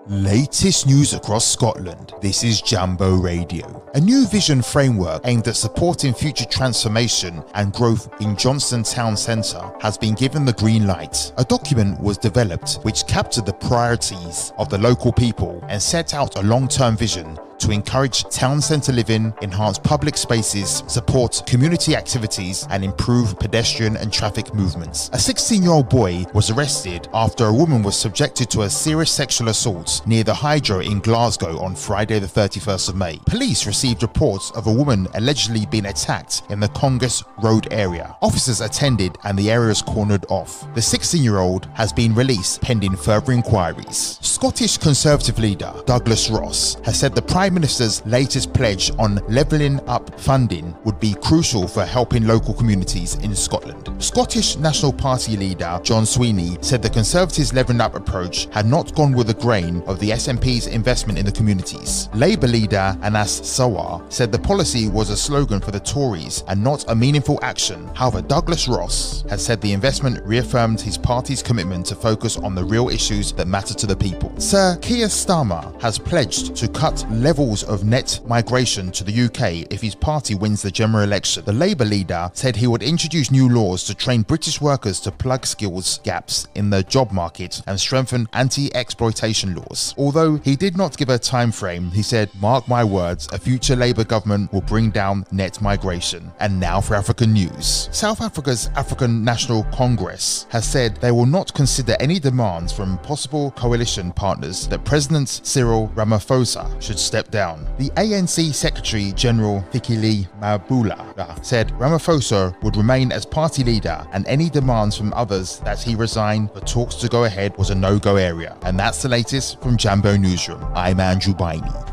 Latest news across Scotland. This is Jambo Radio. A new vision framework aimed at supporting future transformation and growth in Johnston Town Centre has been given the green light. A document was developed which captured the priorities of the local people and set out a long-term vision to encourage town centre living, enhance public spaces, support community activities and improve pedestrian and traffic movements. A 16-year-old boy was arrested after a woman was subjected to a serious sexual assault near the Hydro in Glasgow on Friday the 31st of May. Police received reports of a woman allegedly being attacked in the Congress Road area. Officers attended and the area was cornered off. The 16-year-old has been released pending further inquiries. Scottish Conservative leader Douglas Ross has said the Prime Minister's latest pledge on levelling up funding would be crucial for helping local communities in Scotland. Scottish National Party leader John Sweeney said the Conservatives' levelling up approach had not gone with the grain of the SNP's investment in the communities. Labour leader Anas Sawar said the policy was a slogan for the Tories and not a meaningful action. However, Douglas Ross has said the investment reaffirmed his party's commitment to focus on the real issues that matter to the people. Sir Keir Starmer has pledged to cut levels of net migration to the UK if his party wins the general election. The Labour leader said he would introduce new laws to train British workers to plug skills gaps in the job market and strengthen anti-exploitation laws. Although he did not give a time frame, he said, "Mark my words, a future Labour government will bring down net migration." And now for African news. South Africa's African National Congress has said they will not consider any demands from possible coalition partners that President Cyril Ramaphosa should step down. The ANC Secretary General Fikile Mabula said Ramaphosa would remain as party leader and any demands from others that he resign for talks to go ahead was a no-go area. And that's the latest from Jambo Newsroom. I'm Andrew Bainey.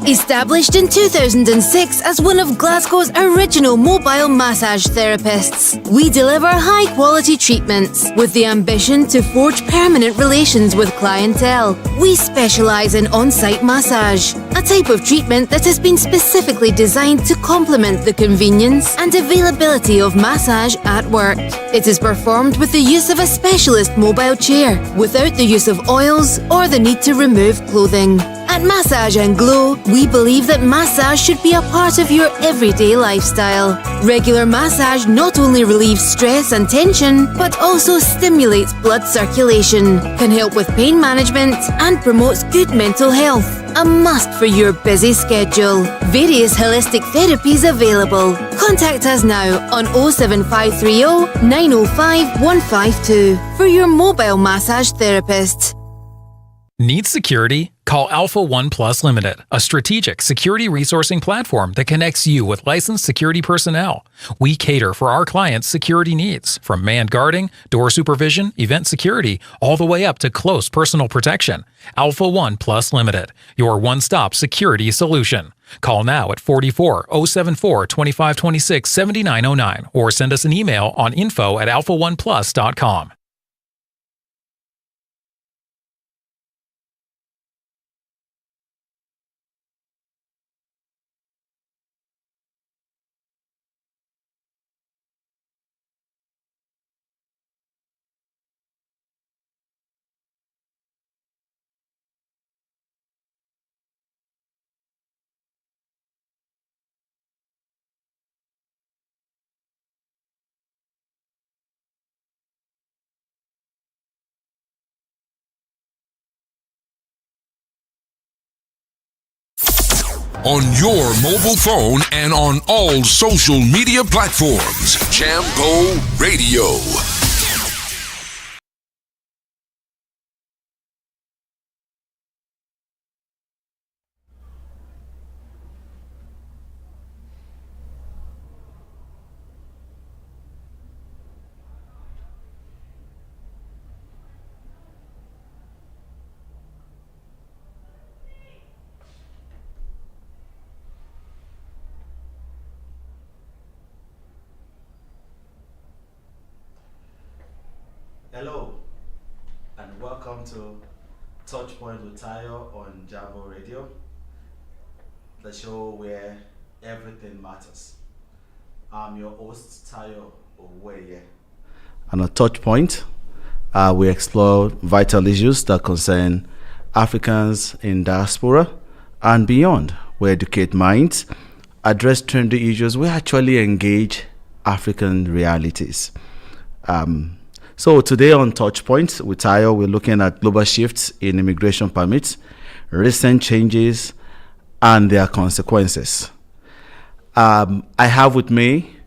Established in 2006 as one of Glasgow's original mobile massage therapists, we deliver high-quality treatments with the ambition to forge permanent relations with clientele. We specialise in on-site massage, a type of treatment that has been specifically designed to complement the convenience and availability of massage at work. It is performed with the use of a specialist mobile chair, without the use of oils or the need to remove clothing. At Massage & Glow, we believe that massage should be a part of your everyday lifestyle. Regular massage not only relieves stress and tension, but also stimulates blood circulation, can help with pain management, and promotes good mental health. A must for your busy schedule. Various holistic therapies available. Contact us now on 07530 905 152 for your mobile massage therapist. Need security? Call Alpha One Plus Limited, a strategic security resourcing platform that connects you with licensed security personnel. We cater for our clients' security needs, from manned guarding, door supervision, event security, all the way up to close personal protection. Alpha One Plus Limited, your one-stop security solution. Call now at 44-074 2526 7909 or send us an email on info@alphaoneplus.com. On your mobile phone and on all social media platforms. Jambo Radio. Hello, and welcome to Touchpoint with Tayo on Jambo Radio, the show where everything matters. I'm your host, Tayo Oweye. And a Touchpoint, We explore vital issues that concern Africans in diaspora and beyond. We educate minds, address trendy issues. We actually engage African realities. So today on Touch Points with Tayo, we're looking at global shifts in immigration permits, recent changes, and their consequences. I have with me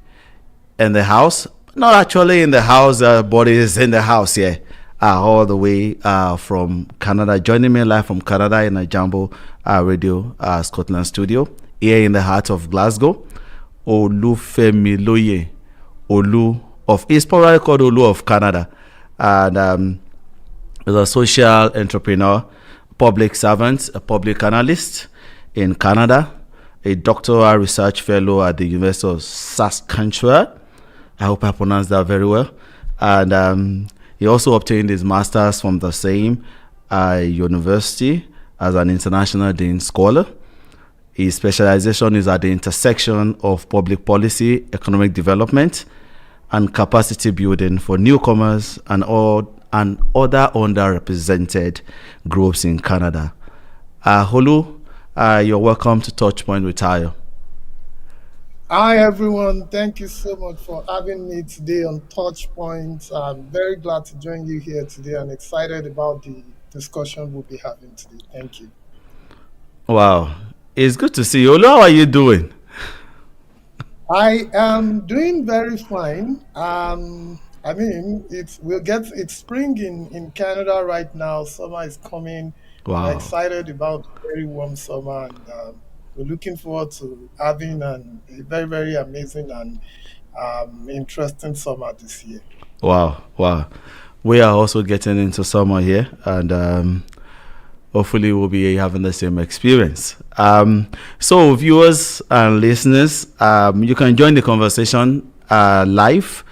in the house, not actually in the house, but is in the house here, all the way from Canada, joining me live from Canada in a Jambo Radio Scotland studio, here in the heart of Glasgow, Olufemiloye Olu of, he's probably called Olu of Canada, and is a social entrepreneur, public servant, a public analyst in Canada, a doctoral research fellow at the University of Saskatchewan. I hope I pronounced that very well. And he also obtained his master's from the same university as an international Dean Scholar. His specialization is at the intersection of public policy, economic development, and capacity building for newcomers and other underrepresented groups in Canada. Holu, you're welcome to Touchpoint with Tayo. Hi everyone, thank you so much for having me today on Touchpoint. I'm very glad to join you here today and excited about the discussion we'll be having today. Thank you. Wow, it's good to see you. Holu, how are you doing? I am doing very fine. It's spring in Canada right now. Summer is coming. Wow. I'm excited about a very warm summer, and we're looking forward to having a very, very amazing and interesting summer this year. Wow. We are also getting into summer here, and hopefully we'll be having the same experience. So viewers and listeners, you can join the conversation live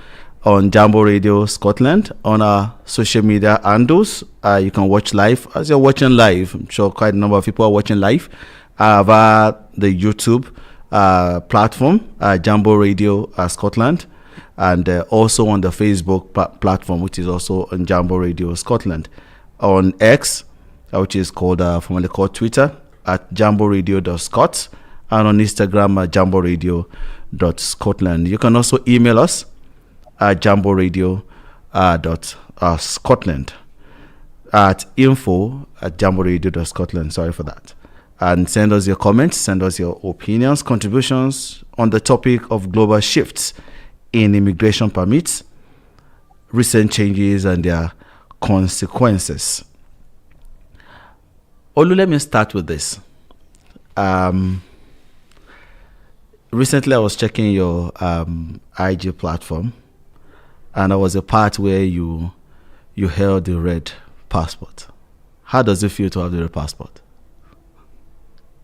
on Jambo Radio Scotland on our social media handles. You can watch live. As you're watching live, I'm sure quite a number of people are watching live via the YouTube platform, Jambo Radio Scotland, and also on the Facebook platform, which is also on Jambo Radio Scotland. On X, which is formerly called Twitter, at jamboradio.scot, and on Instagram at jamboradio.scotland. You can also email us at jamboradio.scotland at info@jamboradio.scotland. Sorry for that. And send us your comments, send us your opinions, contributions on the topic of global shifts in immigration permits, recent changes, and their consequences. Olu, let me start with this. Recently, I was checking your IG platform, and there was a part where you held the red passport. How does it feel to have the red passport?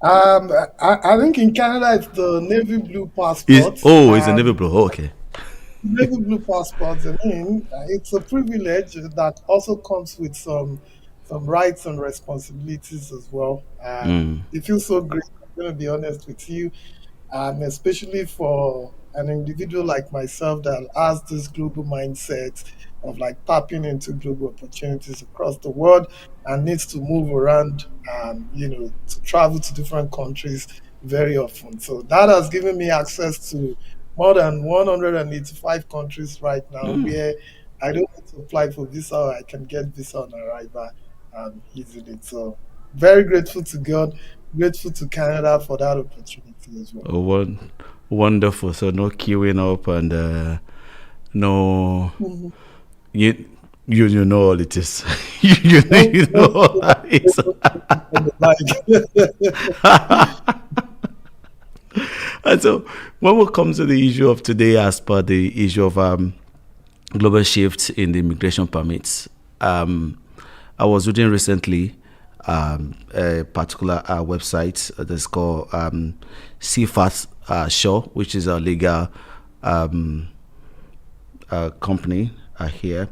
I think in Canada it's the navy blue passport. It's a navy blue. Oh, okay. Navy blue passports. I mean, it's a privilege that also comes with some rights and responsibilities as well. It feels so great. I'm going to be honest with you, especially for an individual like myself that has this global mindset of like tapping into global opportunities across the world and needs to move around, to travel to different countries very often. So that has given me access to more than 185 countries right now, where I don't need to apply for visa, or I can get visa on arrival easily. So very grateful to God, grateful to Canada for that opportunity as well. Oh, wonderful. So no queuing up and no... You know all it is. you know all it is. And so when we come to the issue of today, as per the issue of global shifts in the immigration permits, I was reading recently a particular website that's called CFAS Show, which is a legal company here.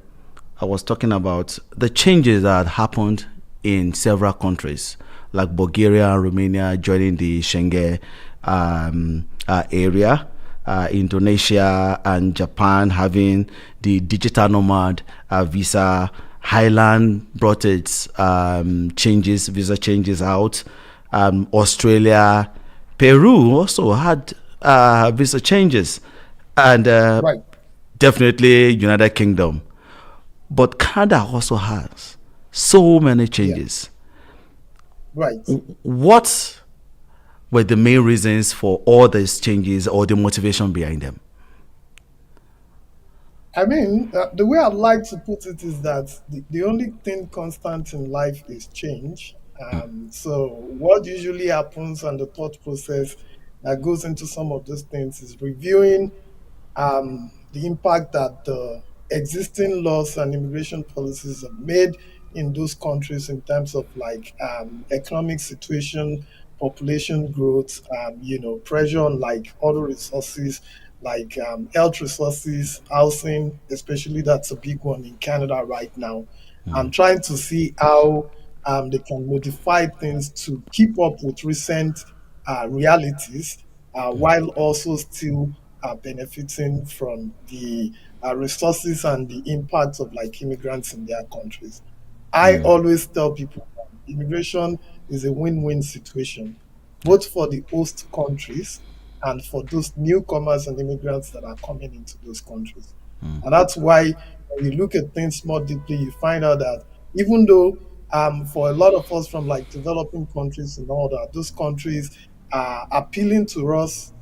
I was talking about the changes that had happened in several countries, like Bulgaria and Romania joining the Schengen area, Indonesia and Japan having the digital nomad visa Highland brought its visa changes out. Australia, Peru also had visa changes, and Right. definitely United Kingdom. But Canada also has so many Yeah. changes. Right. What were the main reasons for all these changes or the motivation behind them? I mean, the way I'd like to put it is that the only thing constant in life is change. So, what usually happens and the thought process that goes into some of those things is reviewing the impact that the existing laws and immigration policies have made in those countries in terms of like economic situation, population growth, pressure on like other resources like health resources, housing, especially that's a big one in Canada right now, and trying to see how they can modify things to keep up with recent realities while also still benefiting from the resources and the impact of like immigrants in their countries. I always tell people that immigration is a win-win situation, both for the host countries and for those newcomers and immigrants that are coming into those countries. And that's why when you look at things more deeply, you find out that even though for a lot of us from like developing countries and all that, those countries are appealing to us,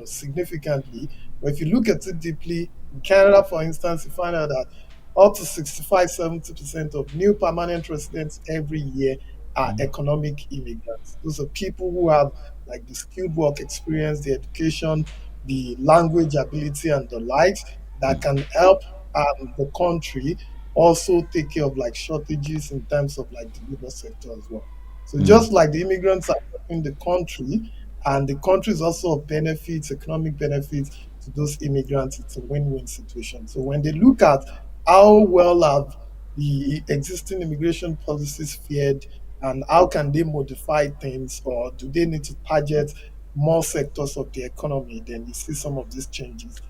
significantly. But if you look at it deeply, in Canada, for instance, you find out that up to 65-70% of new permanent residents every year are economic immigrants. Those are people who have like the skilled work experience, the education, the language ability, and the likes that can help the country also take care of like shortages in terms of like the labor sector as well. So just like the immigrants are helping the country, and the country is also of benefits, economic benefits to those immigrants, it's a win-win situation. So when they look at how well have the existing immigration policies fared and how can they modify things, or do they need to target more sectors of the economy, then you see some of these changes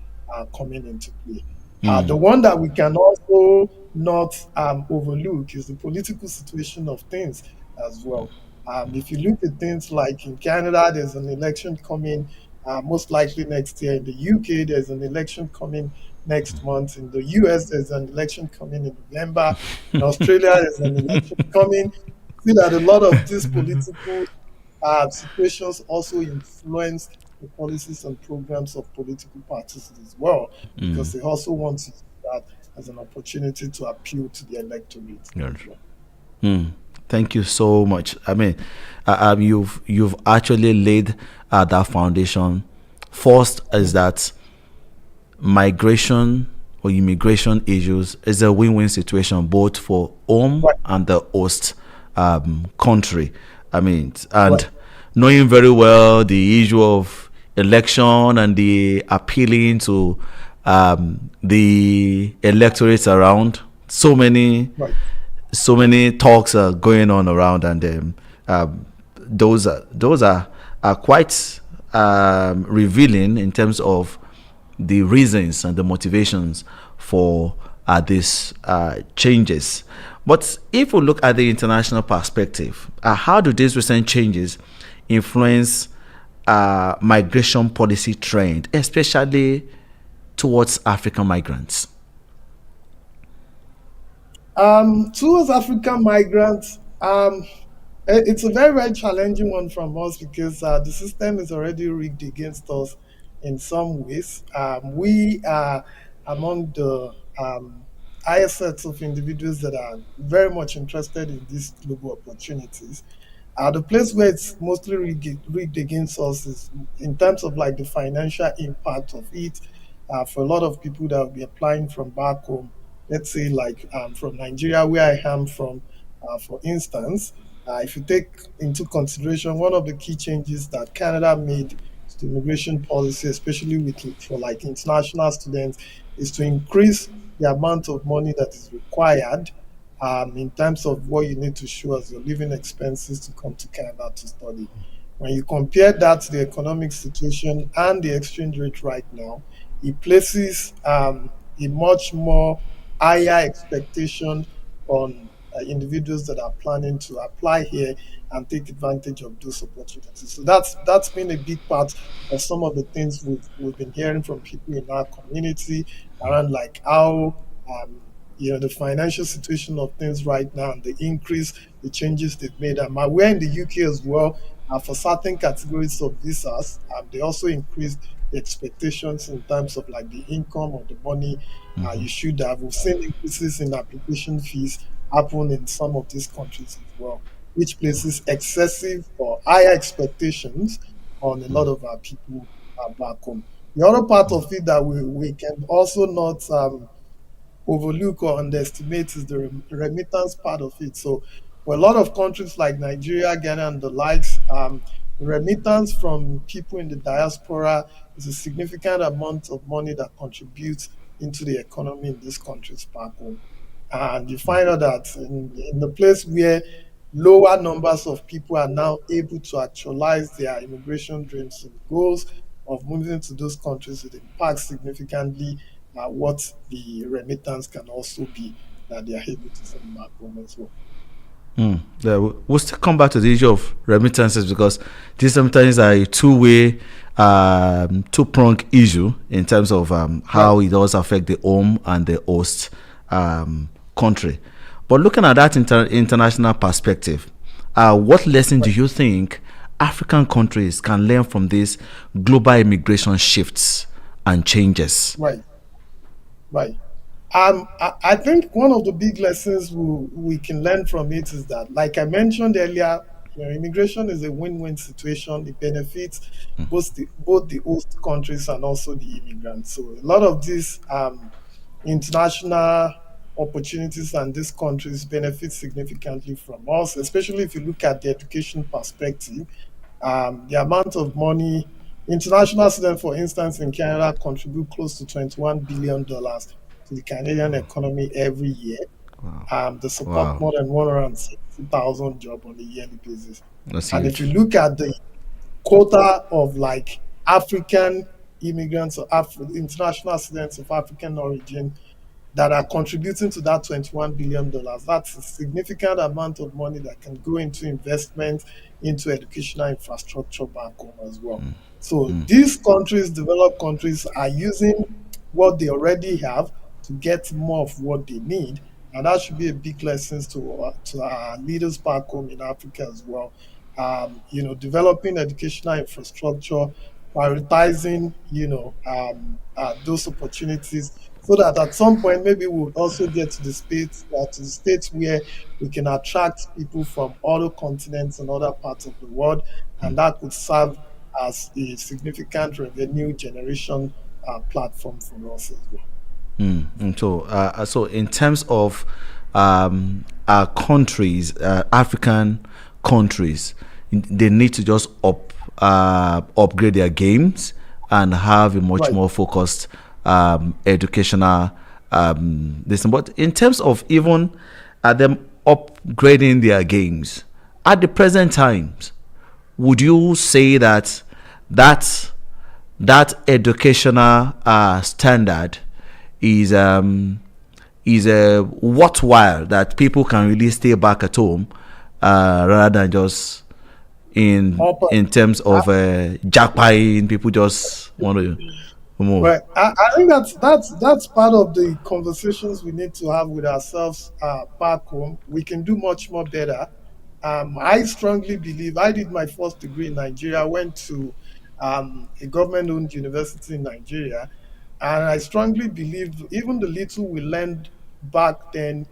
coming into play. The one that we can also not overlook is the political situation of things as well. If you look at things like in Canada, there's an election coming most likely next year. In the UK, there's an election coming next month. In the US, there's an election coming in November. In Australia, there's an election coming. See that a lot of these political situations also influence the policies and programs of political parties as well, because they also want to use that as an opportunity to appeal to the electorate. Yes. As well. Thank you so much. I mean, you've actually laid that foundation. First is that migration or immigration issues is a win-win situation both for home and the host country. I mean, and knowing very well the issue of election and the appealing to the electorates around, so many talks are going on around, and those are quite revealing in terms of the reasons and the motivations for these changes. But if we look at the international perspective, how do these recent changes influence migration policy trend, especially towards African migrants? Towards African migrants, it's a very, very challenging one from us because the system is already rigged against us in some ways. We are among the highest sets of individuals that are very much interested in these global opportunities. The place where it's mostly rigged against us is in terms of like the financial impact of it for a lot of people that will be applying from back home. Let's say like from Nigeria, where I am from, for instance, if you take into consideration one of the key changes that Canada made to immigration policy, especially for like international students, is to increase the amount of money that is required in terms of what you need to show as your living expenses to come to Canada to study. When you compare that to the economic situation and the exchange rate right now, it places a much more higher expectation on individuals that are planning to apply here and take advantage of those opportunities. So that's been a big part of some of the things we've been hearing from people in our community around like how the financial situation of things right now and the increase, the changes they've made. We're in the UK as well. For certain categories of visas, they also increased the expectations in terms of like the income or the money you should have. We've seen increases in application fees happen in some of these countries as well, which places excessive or higher expectations on a lot of our people back home. The other part of it that we can also not overlook or underestimate is the remittance part of it. So, for a lot of countries like Nigeria, Ghana, and the likes, remittance from people in the diaspora is a significant amount of money that contributes into the economy in these countries back home. And you find out that in the place where lower numbers of people are now able to actualize their immigration dreams and goals of moving to those countries, it impacts significantly what the remittance can also be that they are able to send back home as well. Yeah, we'll still come back to the issue of remittances because this sometimes are a two-way, two-pronged issue in terms of how it does affect the home and the host country. But looking at that international perspective, what lesson do you think African countries can learn from these global immigration shifts and changes? Right. I think one of the big lessons we can learn from it is that, like I mentioned earlier, immigration is a win-win situation. It benefits both the host countries and also the immigrants. So a lot of these international opportunities and these countries benefit significantly from us, especially if you look at the education perspective. The amount of money international students, for instance, in Canada contribute close to $21 billion to the Canadian economy every year. They support more than 160,000 jobs on a yearly basis. That's and huge. if you look at the quota of like African immigrants or international students of African origin that are contributing to that $21 billion, that's a significant amount of money that can go into investment into educational infrastructure back home as well. So these countries, developed countries, are using what they already have to get more of what they need. And that should be a big lesson to our leaders back home in Africa as well. Developing educational infrastructure, prioritizing, those opportunities so that at some point maybe we would also get to the states where we can attract people from other continents and other parts of the world, and that could serve as a significant revenue generation platform for us as well. So in terms of our countries, African countries, they need to just upgrade their games and have a much more focused educational listen. But in terms of even them upgrading their games at the present times, would you say that educational standard is worthwhile, that people can really stay back at home rather than just in terms of jackpying, people just want to move? Right. I think that's part of the conversations we need to have with ourselves back home. We can do much more better. I strongly believe, I did my first degree in Nigeria, went to a government-owned university in Nigeria, and I strongly believe even the little we learned back then,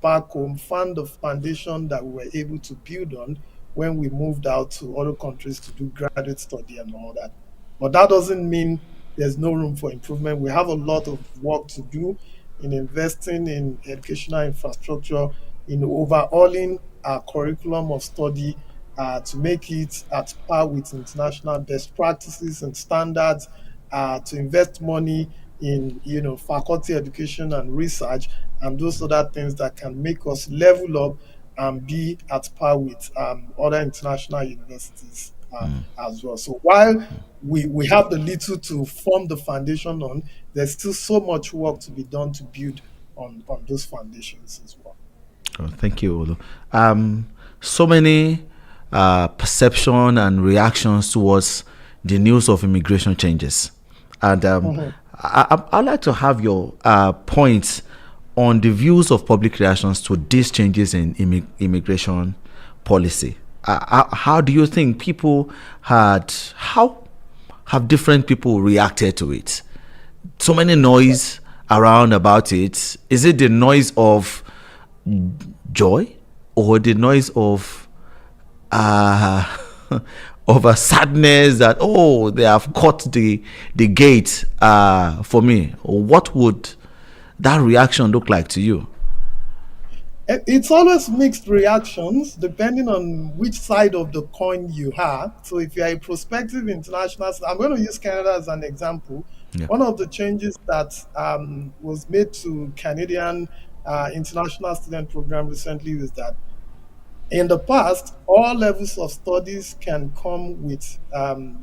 back home, found the foundation that we were able to build on when we moved out to other countries to do graduate study and all that. But that doesn't mean there's no room for improvement. We have a lot of work to do in investing in educational infrastructure, in overhauling our curriculum of study to make it at par with international best practices and standards, to invest money in faculty education and research and those other things that can make us level up and be at par with other international universities as well. So while we have the little to form the foundation on, there's still so much work to be done to build on those foundations as well. Oh, thank you, Olu. So many perception and reactions towards the news of immigration changes, and I'd like to have your points on the views of public reactions to these changes in immigration policy. How do you think people how have different people reacted to it? So many noise around about it. Is it the noise of joy or the noise of uh, of a sadness that, oh, they have cut the gate for me? What would that reaction look like to you? It's always mixed reactions depending on which side of the coin you are. So if you're a prospective international, I'm going to use Canada as an example. Yeah. One of the changes that was made to Canadian international student program recently was that in the past, all levels of studies can come with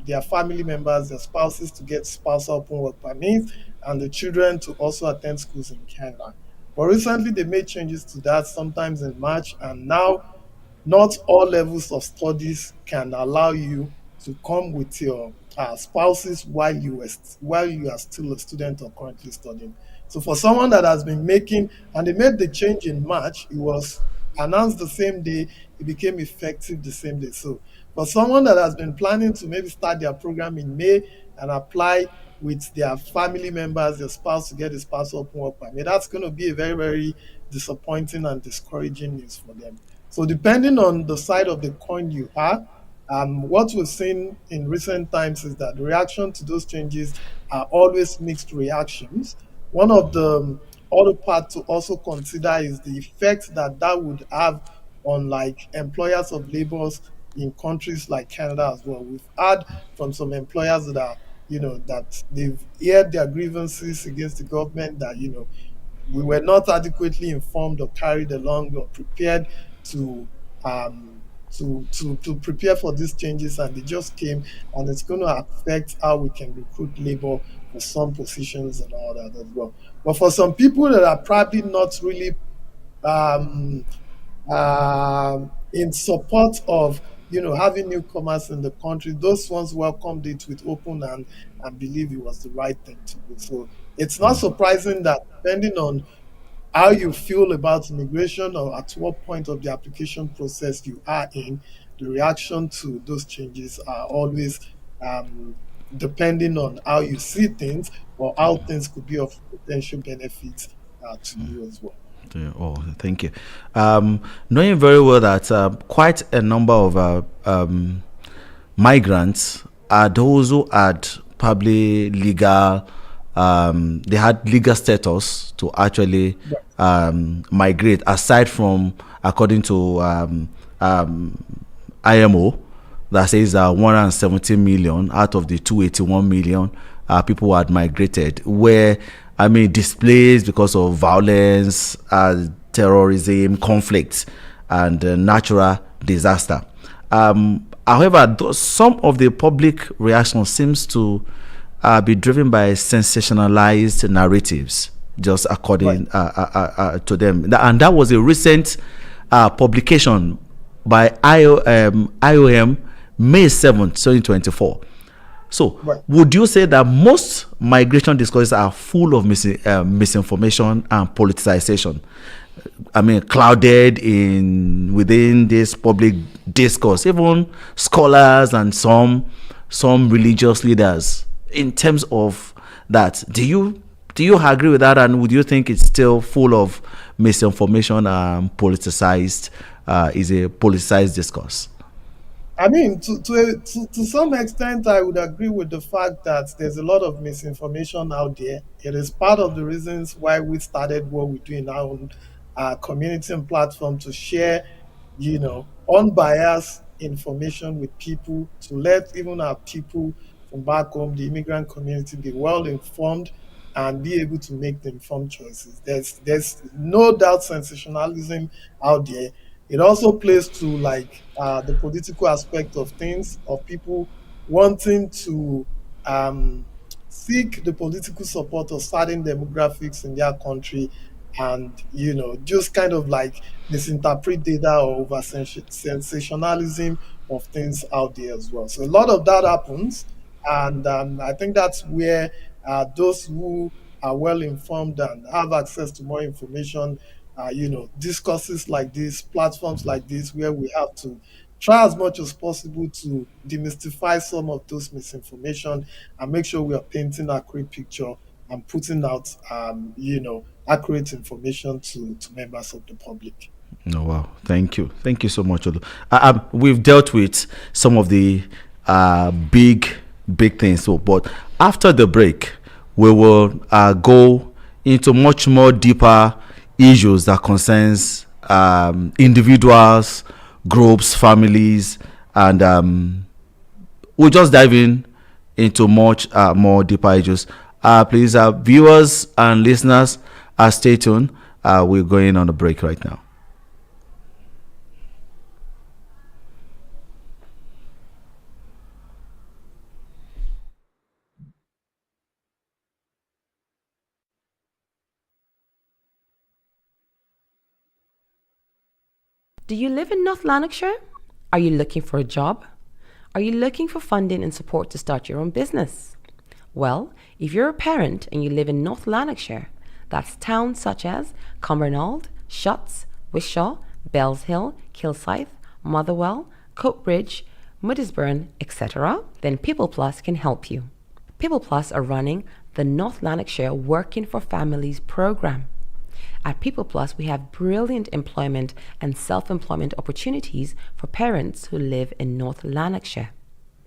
their family members, their spouses to get spousal open work permits, and the children to also attend schools in Canada. But recently, they made changes to that, sometimes in March, and now not all levels of studies can allow you to come with your spouses while you are still a student or currently studying. So for someone that has been making, and they made the change in March, it was announced the same day, it became effective the same day. So for someone that has been planning to maybe start their program in May and apply with their family members, their spouse to get a spouse open work permit, that's going to be a very, very disappointing and discouraging news for them. So depending on the side of the coin you are, what we've seen in recent times is that the reaction to those changes are always mixed reactions. One of the other part to also consider is the effect that that would have on like employers of labors in countries like Canada as well. We've heard from some employers that are, that they've aired their grievances against the government that, we were not adequately informed or carried along or prepared to to prepare for these changes, and they just came, and it's going to affect how we can recruit labor for some positions and all that as well. But for some people that are probably not really um, in support of having newcomers in the country, those ones welcomed it with open and believe it was the right thing to do. So it's not surprising that depending on how you feel about immigration or at what point of the application process you are in, the reaction to those changes are always um, depending on how you see things or how things could be of potential benefit to you as well. Yeah. Oh, thank you. Knowing very well that quite a number of migrants are those who had probably legal, they had legal status to actually migrate, aside from, according to IMO, that says 170 million out of the 281 million people who had migrated, where displaced because of violence, terrorism, conflict, and natural disaster. However, some of the public reaction seems to be driven by sensationalized narratives, just according to them. And that was a recent publication by IOM, May 7th, 2024. So, would you say that most migration discourses are full of misinformation and politicization? Clouded within this public discourse, even scholars and some religious leaders. In terms of that, do you agree with that, and would you think it's still full of misinformation and politicized? Is a politicized discourse? To some extent, I would agree with the fact that there's a lot of misinformation out there. It is part of the reasons why we started what we do in our own community and platform to share, unbiased information with people, to let even our people from back home, the immigrant community, be well informed and be able to make the informed choices. There's no doubt sensationalism out there. It also plays to the political aspect of things, of people wanting to seek the political support of certain demographics in their country and just kind of like misinterpret data or over sensationalism of things out there as well. So a lot of that happens, and I think that's where those who are well informed and have access to more information, discourses like this, platforms like this, where we have to try as much as possible to demystify some of those misinformation and make sure we are painting a accurate picture and putting out, accurate information to members of the public. Oh, wow. Thank you so much, Olu. We've dealt with some of the big things, but after the break we will go into much more deeper issues that concerns individuals, groups, families, and we'll just dive into much more deeper issues. Please, viewers and listeners, stay tuned. We're going on a break right now. Do you live in North Lanarkshire? Are you looking for a job? Are you looking for funding and support to start your own business? Well, if you're a parent and you live in North Lanarkshire, that's towns such as Cumbernauld, Shotts, Wishaw, Bellshill, Kilsyth, Motherwell, Coatbridge, Moodiesburn, etc., then People Plus can help you. People Plus are running the North Lanarkshire Working for Families program. At People Plus, we have brilliant employment and self-employment opportunities for parents who live in North Lanarkshire.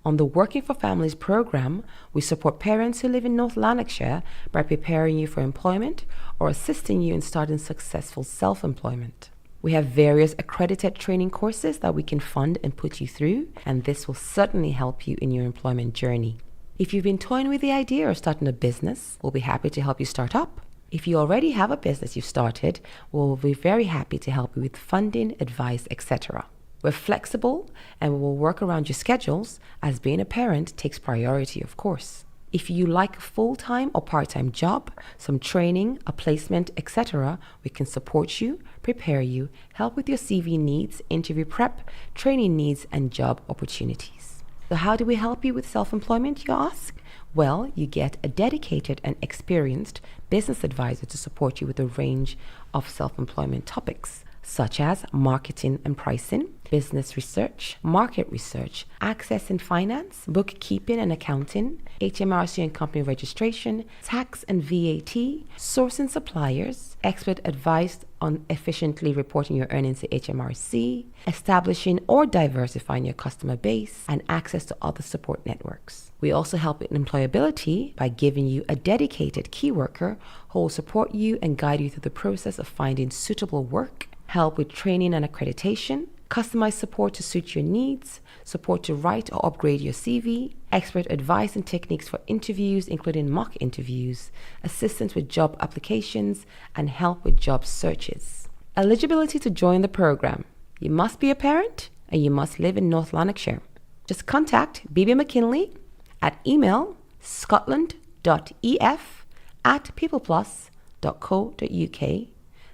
On the Working for Families program, we support parents who live in North Lanarkshire by preparing you for employment or assisting you in starting successful self-employment. We have various accredited training courses that we can fund and put you through, and this will certainly help you in your employment journey. If you've been toying with the idea of starting a business, we'll be happy to help you start up. If you already have a business you've started, we'll be very happy to help you with funding, advice, etc. We're flexible and we will work around your schedules, as being a parent takes priority, of course. If you like a full-time or part-time job, some training, a placement, etc., we can support you, prepare you, help with your CV needs, interview prep, training needs, and job opportunities. So how do we help you with self-employment, you ask? Well, you get a dedicated and experienced business advisor to support you with a range of self-employment topics, such as marketing and pricing, business research, market research, access and finance, bookkeeping and accounting, HMRC and company registration, tax and VAT, sourcing suppliers, expert advice on efficiently reporting your earnings to HMRC, establishing or diversifying your customer base, and access to other support networks. We also help with employability by giving you a dedicated key worker who will support you and guide you through the process of finding suitable work, help with training and accreditation, customized support to suit your needs, support to write or upgrade your CV, expert advice and techniques for interviews, including mock interviews, assistance with job applications, and help with job searches. Eligibility to join the program. You must be a parent and you must live in North Lanarkshire. Just contact BB McKinley at email scotland.ef@peopleplus.co.uk.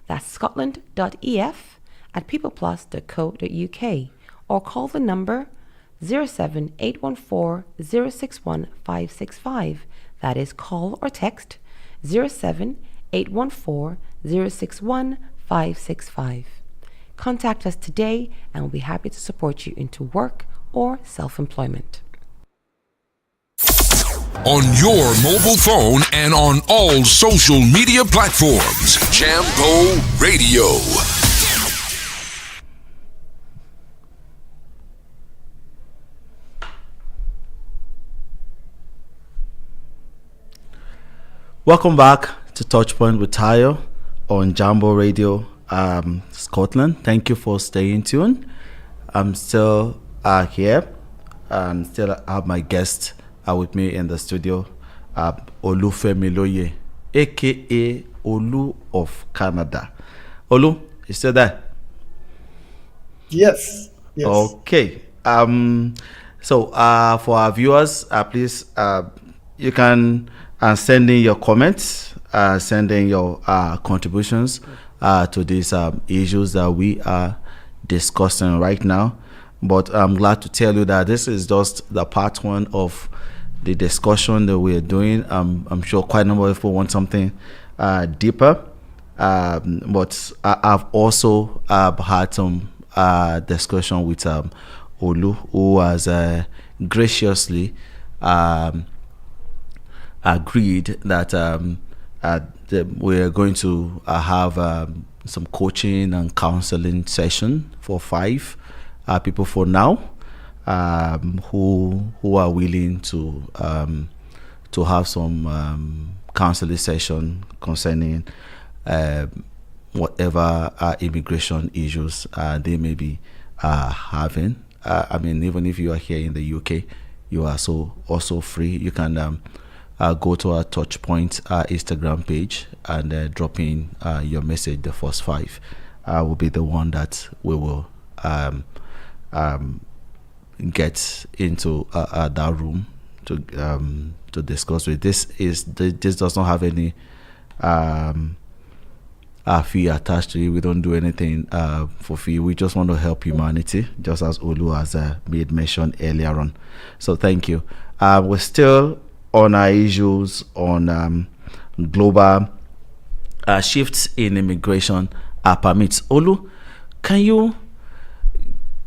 That's scotland.ef@peopleplus.co.uk, or call the number 07814 061 565. That is call or text 07814 061 565. Contact us today and we'll be happy to support you into work or self-employment. On your mobile phone and on all social media platforms, Jambo Radio. Welcome back to Touchpoint with Tayo on Jambo Radio, Scotland. Thank you for staying tuned. I'm still here. Still have my guest with me in the studio, Olufemi Loye, aka Olu of Canada. Olu, you still there? Yes. Okay. So for our viewers, please, you can and sending your comments, sending your contributions to these issues that we are discussing right now. But I'm glad to tell you that this is just the part one of the discussion that we're doing. I'm sure quite a number of people want something deeper. But I've also had some discussion with Olu, who has graciously agreed that we're going to have some coaching and counseling session for 5 people for now, who are willing to have some counseling session concerning whatever immigration issues they may be having. I mean, even if you are here in the UK, you are also free. You can go to our Touchpoint Instagram page and drop in your message. The first 5 will be the one that we will get into that room to discuss with. This does not have any fee attached to it. We don't do anything for fee. We just want to help humanity, just as Olu has made mention earlier on. So thank you. We're still on our issues on global shifts in immigration permits. Olu, can you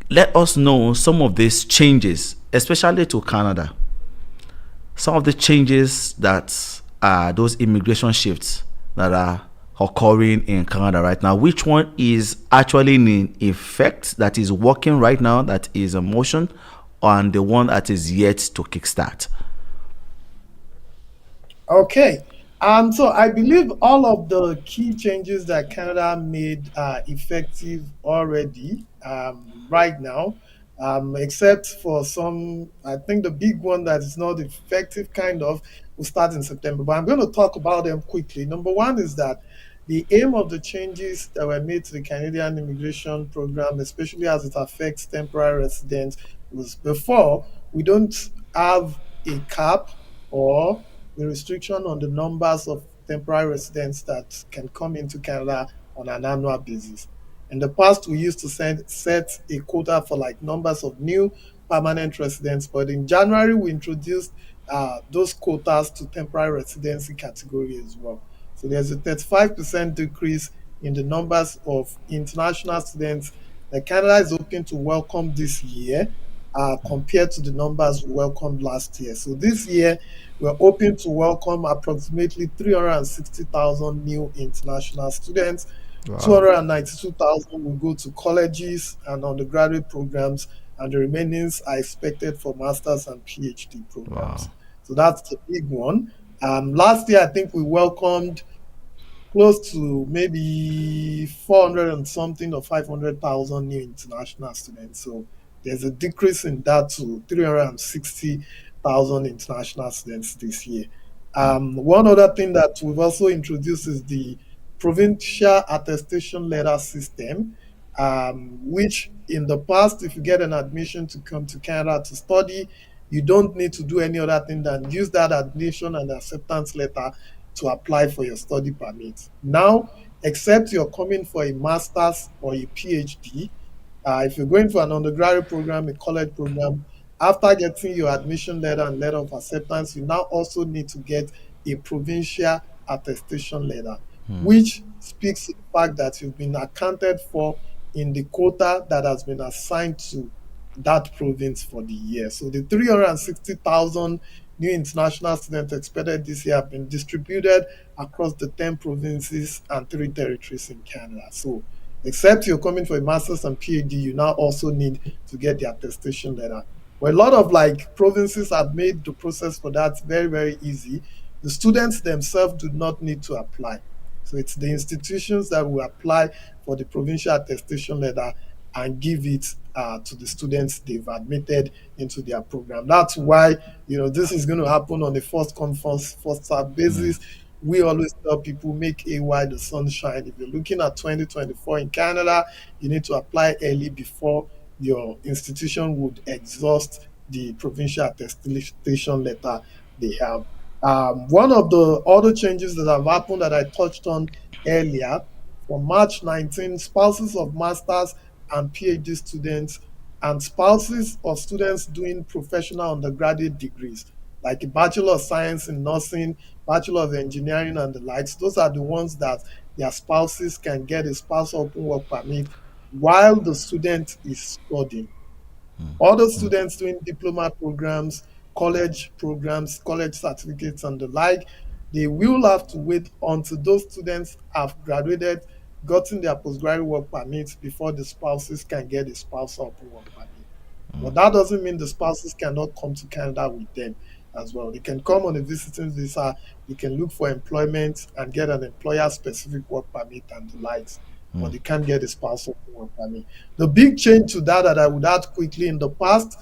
let us know some of these changes, especially to Canada? Some of the changes that those immigration shifts that are occurring in Canada right now. Which one is actually in effect, that is working right now, that is in motion, and the one that is yet to kickstart? Okay. So I believe all of the key changes that Canada made are effective already right now, except for some. I think the big one that is not effective kind of will start in September. But I'm going to talk about them quickly. Number one is that the aim of the changes that were made to the Canadian immigration program, especially as it affects temporary residents, was before we don't have a cap or a restriction on the numbers of temporary residents that can come into Canada on an annual basis. In the past, we used to set a quota for like numbers of new permanent residents, but in January, we introduced those quotas to temporary residency category as well. So there's a 35% decrease in the numbers of international students that Canada is hoping to welcome this year compared to the numbers we welcomed last year. So this year, we're hoping to welcome approximately 360,000 new international students. Wow. 292,000 will go to colleges and undergraduate programs, and the remainings are expected for master's and PhD programs. Wow. So that's the big one. Last year, I think we welcomed close to maybe 400 and something or 500,000 new international students. So there's a decrease in that to 360,000 international students this year. One other thing that we've also introduced is the provincial attestation letter system, which in the past, if you get an admission to come to Canada to study, you don't need to do any other thing than use that admission and acceptance letter to apply for your study permit. Now, except you're coming for a master's or a PhD, if you're going for an undergraduate program, a college program, after getting your admission letter and letter of acceptance, you now also need to get a provincial attestation letter, which speaks to the fact that you've been accounted for in the quota that has been assigned to that province for the year. So the 360,000 new international students expected this year have been distributed across the 10 provinces and 3 territories in Canada. So except you're coming for a master's and PhD, you now also need to get the attestation letter. Well, a lot of provinces have made the process for that very, very easy. The students themselves do not need to apply. So it's the institutions that will apply for the provincial attestation letter and give it to the students they've admitted into their program. That's why, this is going to happen on a first come, first served basis. We always tell people, make AY the sunshine. If you're looking at 2024 in Canada, you need to apply early before your institution would exhaust the provincial attestation letter they have. One of the other changes that have happened that I touched on earlier, from March 19, spouses of masters and PhD students and spouses of students doing professional undergraduate degrees, like a Bachelor of Science in Nursing, Bachelor of Engineering, and the likes, those are the ones that their spouses can get a spousal open work permit while the student is studying. Other students doing diploma programs, college certificates, and the like, they will have to wait until those students have graduated, gotten their postgraduate work permits before the spouses can get a spousal open work permit. But that doesn't mean the spouses cannot come to Canada with them as well. They can come on a visiting visa, they can look for employment and get an employer specific work permit and the likes, but they can't get a spousal work permit. The big change to that I would add quickly, in the past,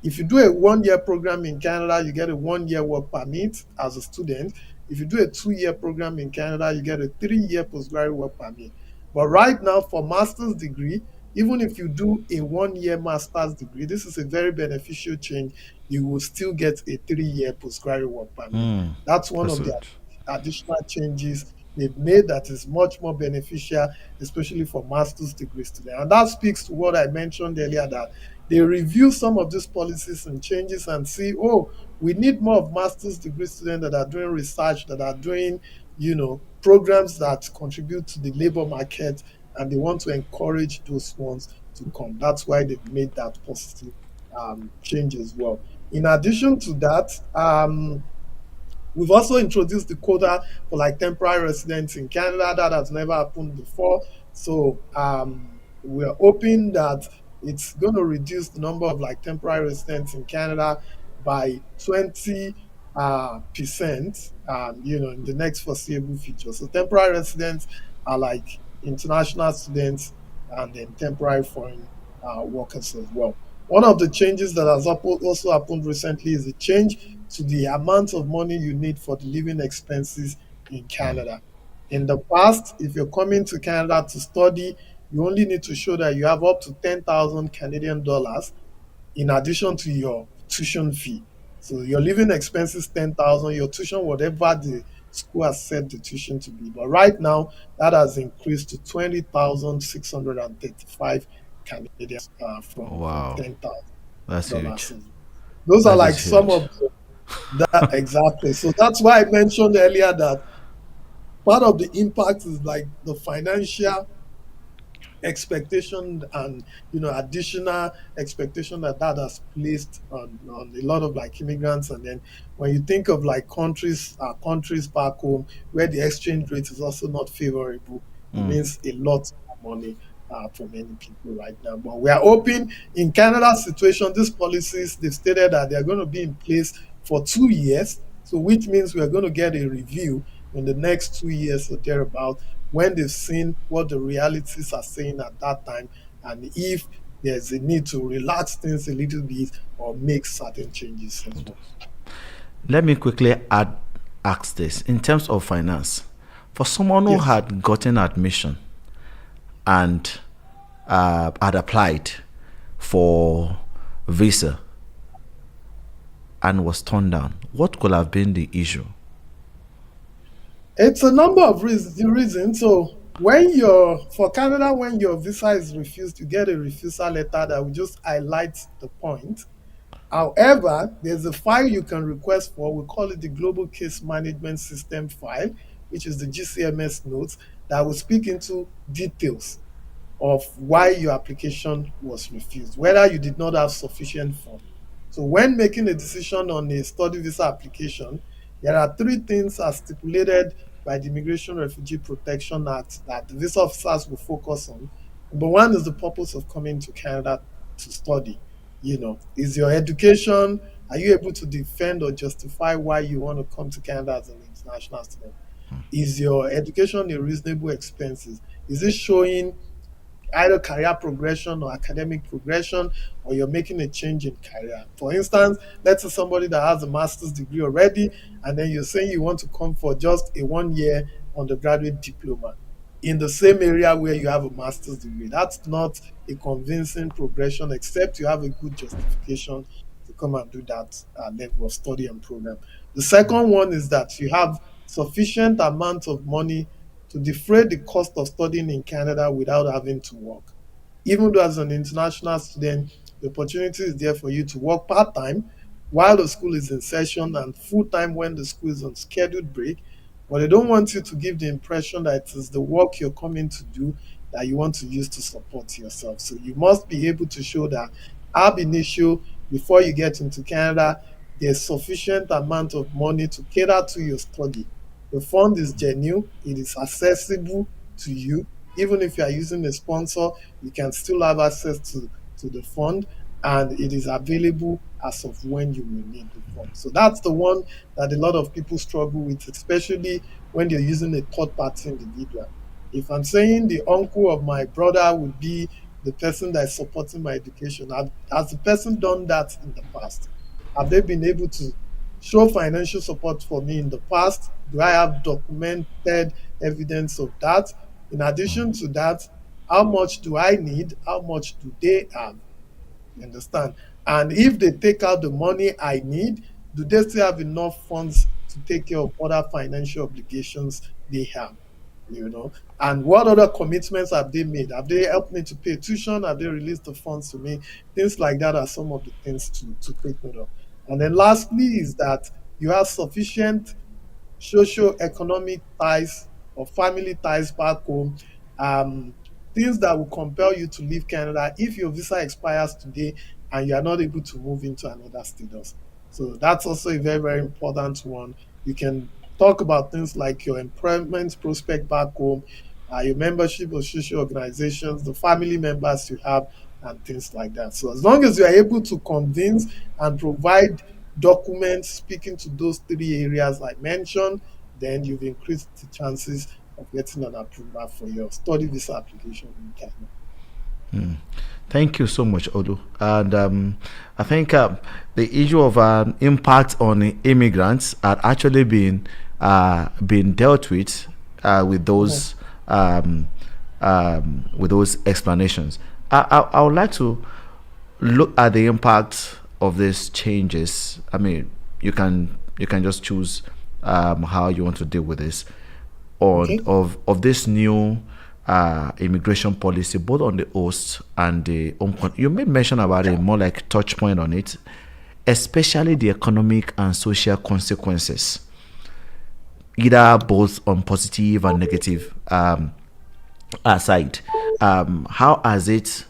if you do a 1 year program in Canada, you get a 1 year work permit as a student. If you do a 2 year program in Canada, you get a 3 year postgraduate work permit. But right now, for master's degree, even if you do a 1 year master's degree, this is a very beneficial change. You will still get a 3 year postgraduate work permit. That's one That's of the it. additional changes they've made that is much more beneficial, especially for master's degree students. And that speaks to what I mentioned earlier, that they review some of these policies and changes and see, oh, we need more of master's degree students that are doing research, that are doing, programs that contribute to the labor market, and they want to encourage those ones to come. That's why they've made that positive change as well. In addition to that, we've also introduced the quota for like temporary residents in Canada. That has never happened before. So we're hoping that it's going to reduce the number of like temporary residents in Canada by 20%, in the next foreseeable future. So temporary residents are like international students and then temporary foreign workers as well. One of the changes that has also happened recently is a change to the amount of money you need for the living expenses in Canada. In the past, if you're coming to Canada to study, you only need to show that you have up to 10,000 Canadian dollars in addition to your tuition fee. So your living expenses 10,000, your tuition whatever the school has set the tuition to be. But right now that has increased to 20,635 Canadian from Wow, that's huge. $10,000. Those are That like is some huge. of that exactly. So that's why I mentioned earlier that part of the impact is like the financial expectation and additional expectation that has placed on a lot of like immigrants. And then when you think of like countries back home where the exchange rate is also not favorable, it means a lot of money for many people right now. But we are hoping in Canada's situation, these policies, they've stated that they're going to be in place for 2 years, so which means we are going to get a review in the next 2 years or thereabout, when they've seen what the realities are saying at that time, and if there's a need to relax things a little bit or make certain changes as well. Let me quickly ask this in terms of finance. For someone who Yes. had gotten admission and had applied for visa and was turned down, what could have been the issue? It's a number of reasons. So for Canada, when your visa is refused, you get a refusal letter that will just highlight the point. However, there's a file you can request for. We call it the Global Case Management System file, which is the GCMS notes, that will speak into details of why your application was refused, whether you did not have sufficient funds. So when making a decision on a study visa application, there are three things as stipulated by the Immigration Refugee Protection Act that the visa officers will focus on. Number one is the purpose of coming to Canada to study. Is your education, are you able to defend or justify why you want to come to Canada as an international student? Is your education a reasonable expenses? Is it showing either career progression or academic progression, or you're making a change in career? For instance, let's say somebody that has a master's degree already, and then you're saying you want to come for just a 1 year undergraduate diploma in the same area where you have a master's degree. That's not a convincing progression, except you have a good justification to come and do that level of study and program. The second one is that you have sufficient amount of money to defray the cost of studying in Canada without having to work. Even though as an international student, the opportunity is there for you to work part-time while the school is in session and full-time when the school is on scheduled break. But they don't want you to give the impression that it is the work you're coming to do that you want to use to support yourself. So you must be able to show that ab initio, before you get into Canada, there's sufficient amount of money to cater to your study. The fund is genuine, it is accessible to you. Even if you are using a sponsor, you can still have access to the fund, and it is available as of when you will need the fund. So that's the one that a lot of people struggle with, especially when they're using a third party individual. If I'm saying the uncle of my brother would be the person that is supporting my education, has the person done that in the past? Have they been able to show financial support for me in the past? Do I have documented evidence of that? In addition to that, how much do I need? How much do they have? You understand? And if they take out the money I need, do they still have enough funds to take care of other financial obligations they have? You know, and what other commitments have they made? Have they helped me to pay tuition? Have they released the funds to me? Things like that are some of the things to take note of. And then lastly is that you have sufficient socio-economic ties or family ties back home, um, things that will compel you to leave Canada if your visa expires today and you are not able to move into another status. So that's also a very, very important one. You can talk about things like your employment prospect back home, your membership of social organizations, the family members you have, and things like that. So as long as you are able to convince and provide documents speaking to those three areas I mentioned, then you've increased the chances of getting an approval for your study visa application in Canada. Thank you so much, Odu. And I think the issue of impact on immigrants had actually been dealt with those explanations. I would like to look at the impact of these changes. I mean, you can just choose how you want to deal with this Okay. of this new immigration policy, both on the host and the home country. You made mention about it, more like touch point on it, especially the economic and social consequences, either both on positive and negative side. How has it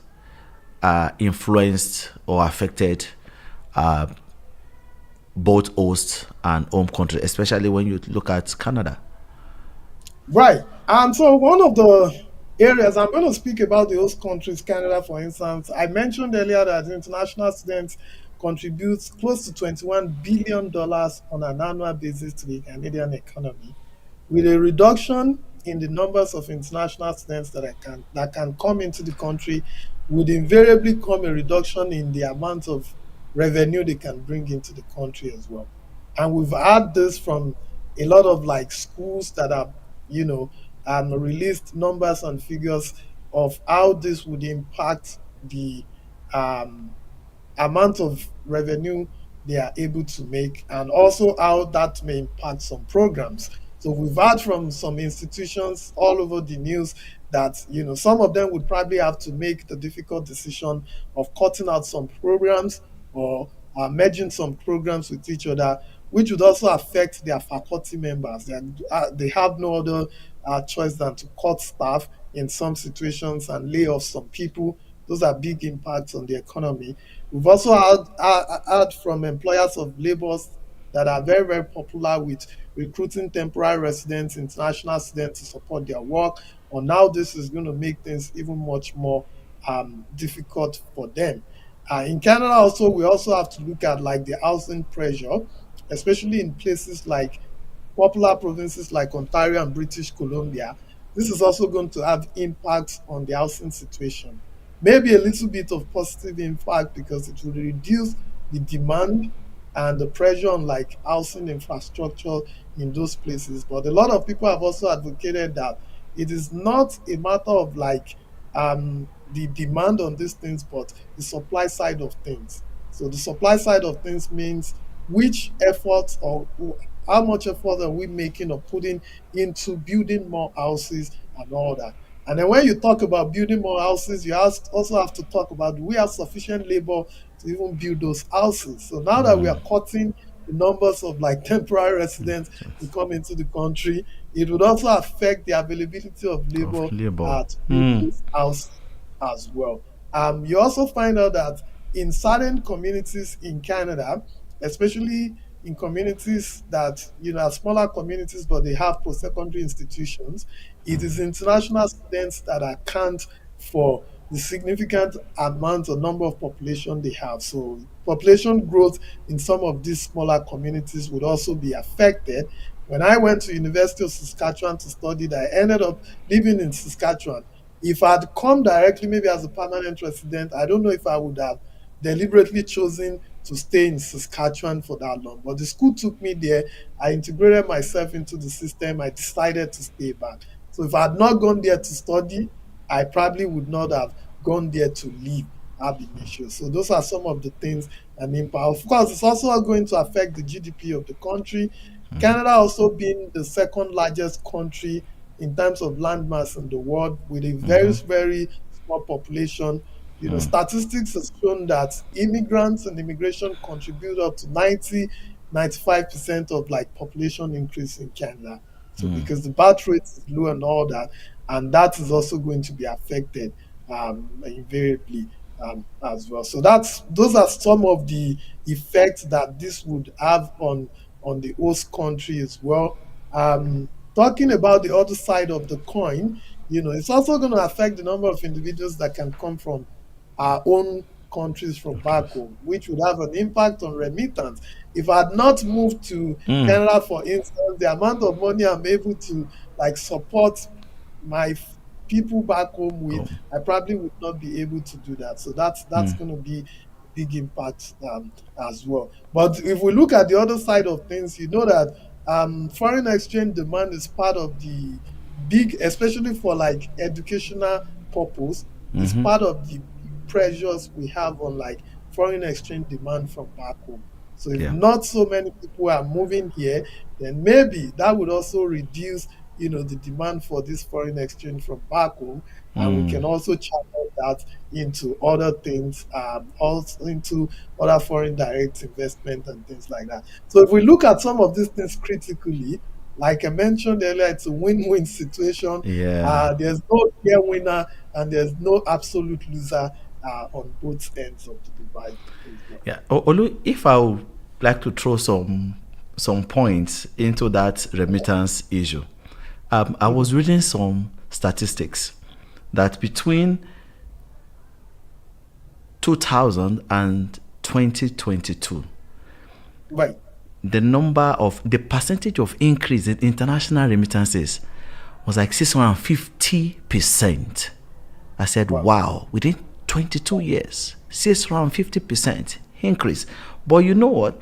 influenced or affected both host and home country, especially when you look at Canada? Right. And so one of the areas I'm going to speak about the host countries, Canada, for instance. I mentioned earlier that international students contribute close to $21 billion on an annual basis to the Canadian economy. With a reduction in the numbers of international students that can come into the country, would invariably come a reduction in the amount of revenue they can bring into the country as well. And we've had this from a lot of like schools that have, released numbers and figures of how this would impact the um, amount of revenue they are able to make, and also how that may impact some programs. So we've heard from some institutions all over the news that some of them would probably have to make the difficult decision of cutting out some programs or merging some programs with each other, which would also affect their faculty members. They have no other choice than to cut staff in some situations and lay off some people. Those are big impacts on the economy. We've also heard from employers of laborers that are very, very popular with recruiting temporary residents, international students to support their work. Or now this is going to make things even much more difficult for them. In Canada also, we also have to look at like the housing pressure, especially in places like popular provinces like Ontario and British Columbia. This is also going to have impacts on the housing situation. Maybe a little bit of positive impact because it will reduce the demand and the pressure on like housing infrastructure in those places. But a lot of people have also advocated that it is not a matter of like the demand on these things, but the supply side of things. So the supply side of things means which efforts or how much effort are we making or putting into building more houses and all that. And then when you talk about building more houses, also have to talk about, do we have sufficient labor to even build those houses? So now that we are cutting the numbers of like temporary residents to come into the country, it would also affect the availability of labor Of labor. to build those houses as well. You also find out that in certain communities in Canada, especially in communities that are smaller communities but they have post-secondary institutions, it is international students that account for the significant amount or number of population they have. So population growth in some of these smaller communities would also be affected. When I went to University of Saskatchewan to study, I ended up living in Saskatchewan. If I'd come directly, maybe as a permanent resident, I don't know if I would have deliberately chosen to stay in Saskatchewan for that long. But the school took me there. I integrated myself into the system. I decided to stay back. So if I had not gone there to study, I probably would not have gone there to live ab initio. So those are some of the things and impact. Of course, it's also going to affect the GDP of the country. Canada also being the second largest country in terms of landmass in the world with a very, very small population. Statistics has shown that immigrants and immigration contribute up to 95% of like population increase in Canada. So because the birth rate is low and all that, and that is also going to be affected invariably as well. So those are some of the effects that this would have on the host country as well. Talking about the other side of the coin, it's also going to affect the number of individuals that can come from our own countries from back home, which would have an impact on remittance. If I had not moved to Canada, for instance, the amount of money I'm able to like support my people back home with, I probably would not be able to do that. So that's going to be big impact as well. But if we look at the other side of things, you know that foreign exchange demand is part of the big, especially for like educational purpose, is part of the pressures we have on like foreign exchange demand from back home. So if not so many people are moving here, then maybe that would also reduce the demand for this foreign exchange from back home, and we can also channel that into other things, also into other foreign direct investment and things like that. So if we look at some of these things critically, like I mentioned earlier, it's a win-win situation. There's no clear winner and there's no absolute loser on both ends of the divide. Olu, if I would like to throw some points into that remittance issue. I was reading some statistics that between 2000 and 2022, right, the percentage of increase in international remittances was like 650%. I said, wow, within 22 years, 650% increase. But you know what?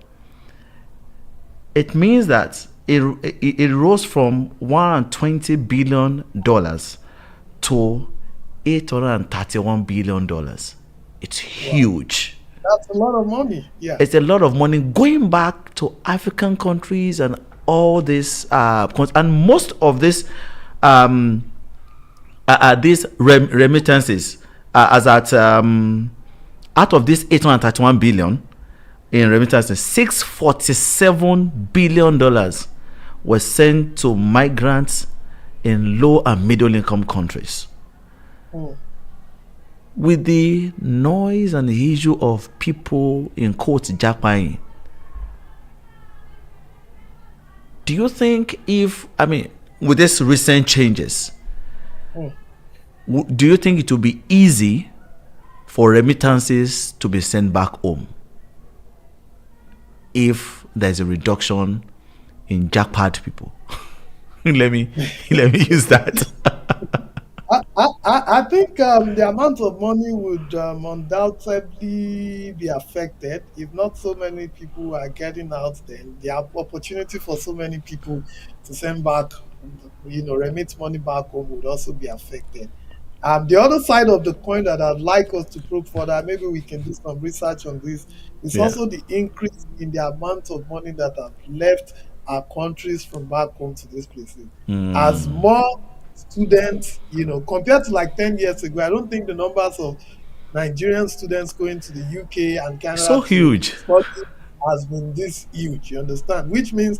It means that it rose from $120 billion to $831 billion. It's huge. That's a lot of money. Yeah, it's a lot of money going back to African countries and all this, and most of this, these remittances, as at out of this 831 billion in remittances, $647 billion was sent to migrants in low and middle income countries. With the noise and the issue of people in quotes jackpotting, do you think with these recent changes, do you think it will be easy for remittances to be sent back home if there's a reduction in jackpot people? let me use that. I think the amount of money would undoubtedly be affected. If not so many people are getting out, then the opportunity for so many people to send back, remit money back home would also be affected. The other side of the coin that I'd like us to probe further, maybe we can do some research on this, is Yeah. also the increase in the amount of money that have left our countries from back home to these places. As more students, compared to like 10 years ago, I don't think the numbers of Nigerian students going to the UK and So Canada to huge. study has been this huge, you understand? Which means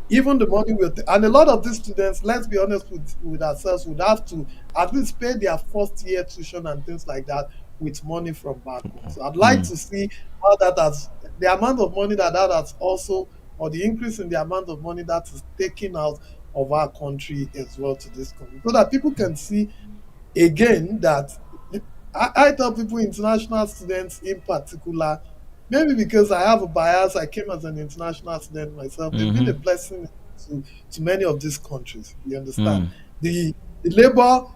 even the money will, and a lot of these students, let's be honest with ourselves, would have to at least pay their first year tuition and things like that with money from back home. So I'd like to see how that has, the amount of money that has also, or the increase in the amount of money that is taken out of our country as well to this country, so that people can see again that I tell people, international students in particular, maybe because I have a bias, I came as an international student myself, they've been a blessing to many of these countries. You understand? The labor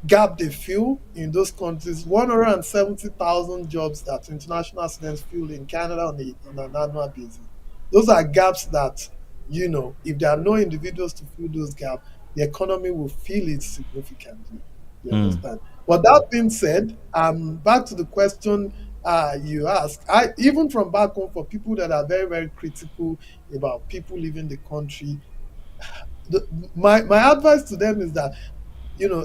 gap they fill in those countries, 170,000 jobs that international students fill in Canada on an annual basis. Those are gaps that, if there are no individuals to fill those gaps, the economy will feel it significantly. You understand? But that being said, back to the question you asked, even from back home, for people that are very, very critical about people leaving the country, my advice to them is that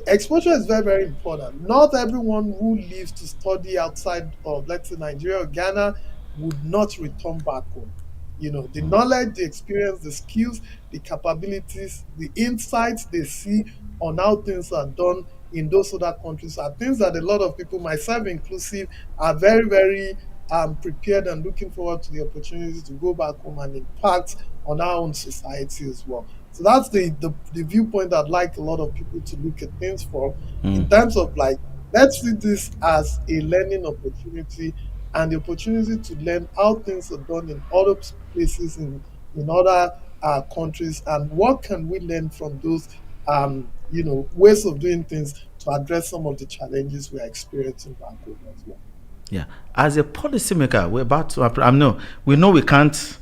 exposure is very, very important. Not everyone who leaves to study outside of, let's say, Nigeria or Ghana would not return back home. The knowledge, the experience, the skills, the capabilities, the insights they see on how things are done in those other countries are things that a lot of people, myself inclusive, are very, very prepared and looking forward to the opportunity to go back home and impact on our own society as well. So that's the viewpoint I'd like a lot of people to look at things from, in terms of like, let's see this as a learning opportunity and the opportunity to learn how things are done in other places, in other countries, and what can we learn from those ways of doing things to address some of the challenges we are experiencing back home as well. Yeah. As a policymaker, we're about to. We know we can't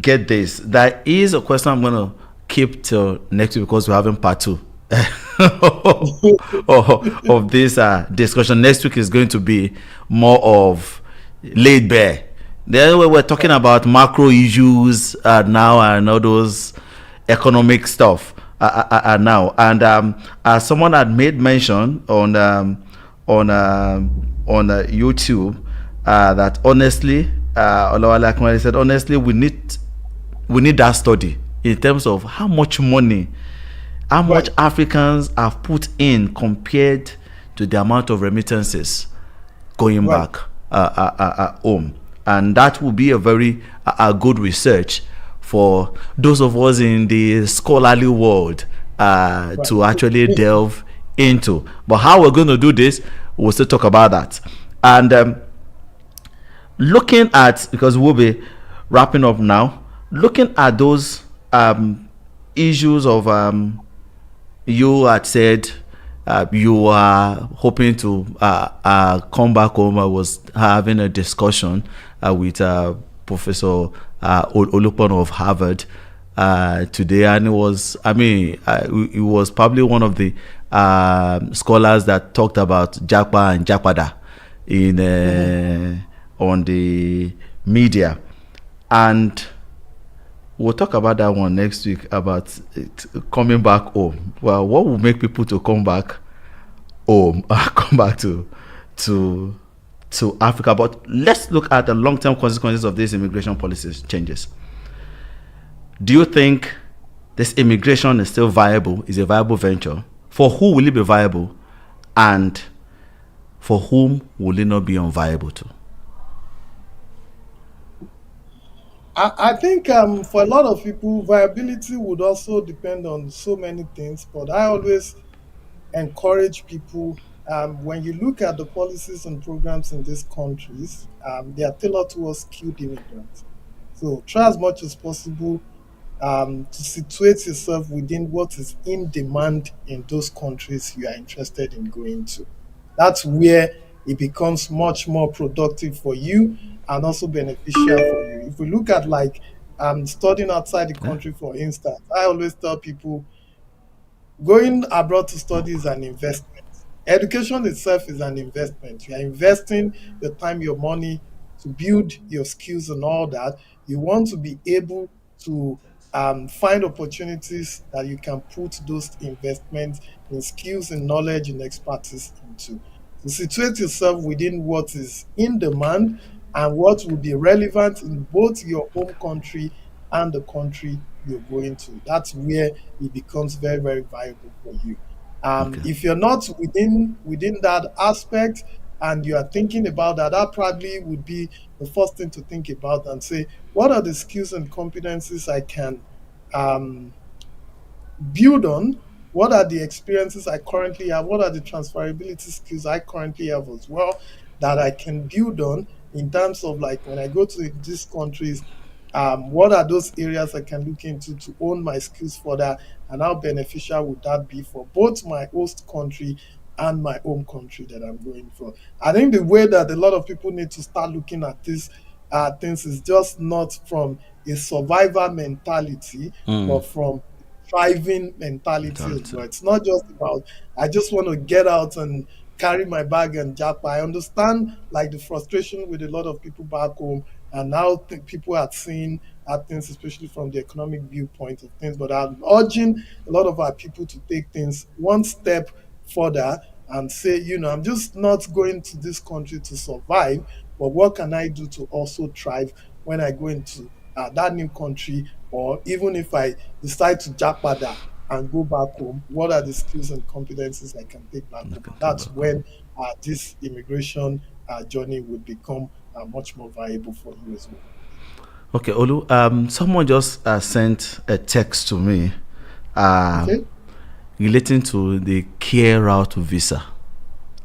get this. That is a question I'm going to keep till next week, because we're having part 2 of this discussion. Next week is going to be more of laid bare. Then we're talking about macro issues now, and all those economic stuff now. And as someone had made mention on YouTube, that honestly, like when I said, honestly, we need that study in terms of how much money, how much Africans have put in compared to the amount of remittances going back home. And that will be a very good research for those of us in the scholarly world to actually delve into. But how we're going to do this, we'll still talk about that. And looking at, because we'll be wrapping up now, looking at those issues of you had said you are hoping to come back home. I was having a discussion with Professor Olupon of Harvard today, and it was, it was probably one of the scholars that talked about Japa and Japada in on the media, and we'll talk about that one next week, about it, coming back home. Well, what will make people to come back home, come back to Africa? But let's look at the long-term consequences of these immigration policy changes. Do you think this immigration is still viable? Is a viable venture? For who will it be viable, and for whom will it not be unviable to? I think for a lot of people, viability would also depend on so many things. But I always encourage people, when you look at the policies and programs in these countries, they are tailored towards skilled immigrants. So try as much as possible to situate yourself within what is in demand in those countries you are interested in going to. That's where it becomes much more productive for you and also beneficial for you. If we look at like studying outside the country, for instance, I always tell people going abroad to study is an investment. education itself is an investment. You are investing your time, your money to build your skills and all that. You want to be able to find opportunities that you can put those investments in skills and knowledge and expertise into. To situate yourself within what is in demand and what will be relevant in both your home country and the country you're going to. That's where it becomes very, very viable for you. Okay. If you're not within that aspect and you are thinking about that, that probably would be the first thing to think about and say, what are the skills and competencies I can um, build on? What are the experiences I currently have? What are the transferability skills I currently have as well that I can build on in terms of like when I go to these countries, what are those areas I can look into to own my skills further, and how beneficial would that be for both my host country and my home country that I'm going for? I think the way that a lot of people need to start looking at these things is just not from a survivor mentality, but from thriving mentality as well. It's not just about I just want to get out and carry my bag and jump. I understand like the frustration with a lot of people back home and how people are seeing at things, especially from the economic viewpoint of things. But I'm urging a lot of our people to take things one step further and say, I'm just not going to this country to survive, but what can I do to also thrive when I go into that new country, or even if I decide to jackpada and go back home, what are the skills and competencies I can take back home? That's when this immigration journey would become much more viable for you as well. Okay, Olu, someone just sent a text to me relating to the care route visa.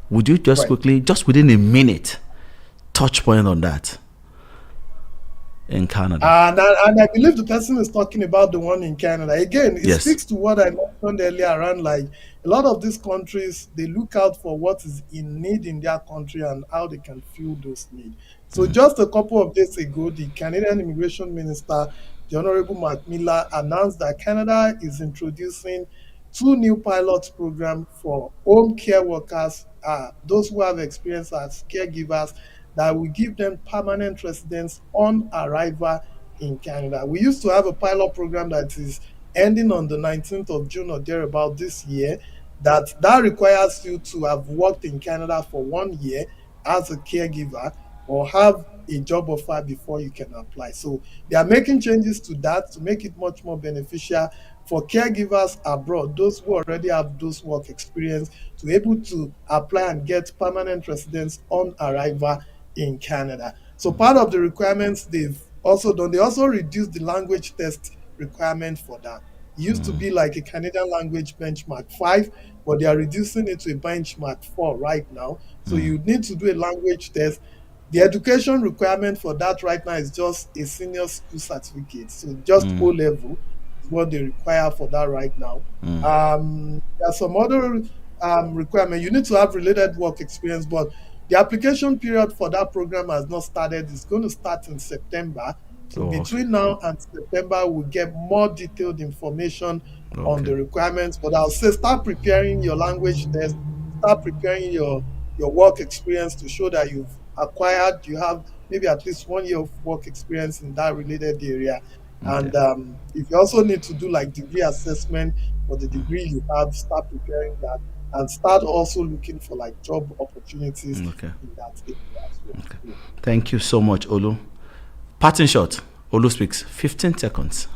Would you just quickly, just within a minute, touch point on that? In Canada. And I believe the person is talking about the one in Canada. Again, it speaks to what I mentioned earlier around like a lot of these countries, they look out for what is in need in their country and how they can fill those needs. So just a couple of days ago, the Canadian Immigration Minister, the Honorable Mark Miller, announced that Canada is introducing 2 new pilot programs for home care workers, those who have experience as caregivers, that will give them permanent residence on arrival in Canada. We used to have a pilot program that is ending on the 19th of June or thereabout this year, that requires you to have worked in Canada for 1 year as a caregiver or have a job offer before you can apply. So they are making changes to that to make it much more beneficial for caregivers abroad, those who already have those work experience, to be able to apply and get permanent residence on arrival in Canada. So part of the requirements they've also done, they also reduced the language test requirement for that. It used to be like a Canadian language benchmark 5, but they are reducing it to a benchmark 4 right now. So you need to do a language test. The education requirement for that right now is just a senior school certificate. So just O level is what they require for that right now. There are some other requirements. You need to have related work experience, but the application period for that program has not started. It's going to start in September. So between now and September, we'll get more detailed information on the requirements. But I'll say start preparing your language test, start preparing your work experience to show that you have maybe at least 1 year of work experience in that related area. And if you also need to do like degree assessment for the degree you have, start preparing that. And start also looking for like job opportunities in that area as well. Thank you so much, Olu. Parting shot. Olu speaks. 15 seconds.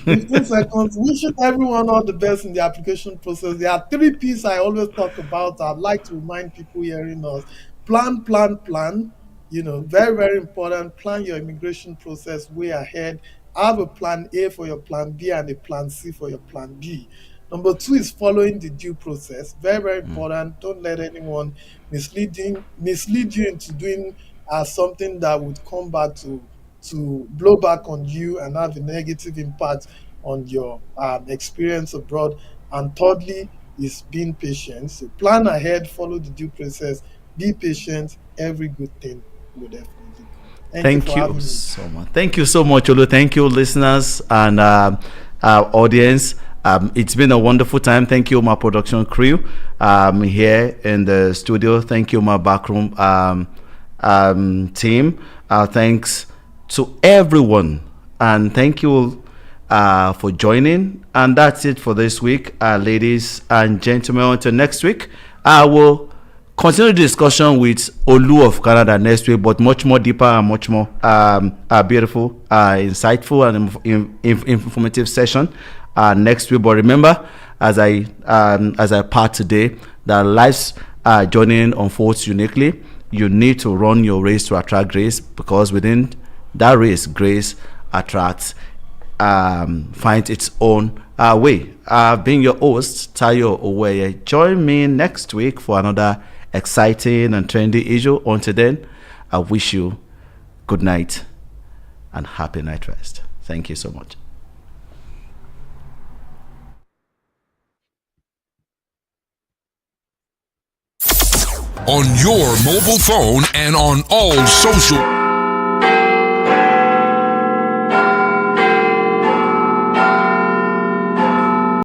15 seconds. Wishing everyone all the best in the application process. There are 3 P's I always talk about. I'd like to remind people hearing us. Plan, plan, plan. Very, very important. Plan your immigration process way ahead. Have a plan A for your plan B and a plan C for your plan B. Number 2 is following the due process. Very, very important. Don't let anyone mislead you into doing something that would come back to blow back on you and have a negative impact on your experience abroad. And thirdly is being patient. So plan ahead, follow the due process, be patient. Every good thing will definitely come. Thank you so much. Thank you so much, Olu. Thank you, listeners and our audience. It's been a wonderful time. Thank you, my production crew here in the studio. Thank you, my backroom team. Thanks to everyone, and thank you for joining. And that's it for this week, ladies and gentlemen. Until next week, I will continue the discussion with Olu of Canada next week, but much more deeper and much more beautiful, insightful, and informative session next week. But remember, as I part today, that life's journey unfolds uniquely. You need to run your race to attract grace, because within that race, grace attracts, finds its own way. Being your host, Tayo Oweye. Join me next week for another exciting and trendy issue. Until then, I wish you good night and happy night rest. Thank you so much. On your mobile phone and on all social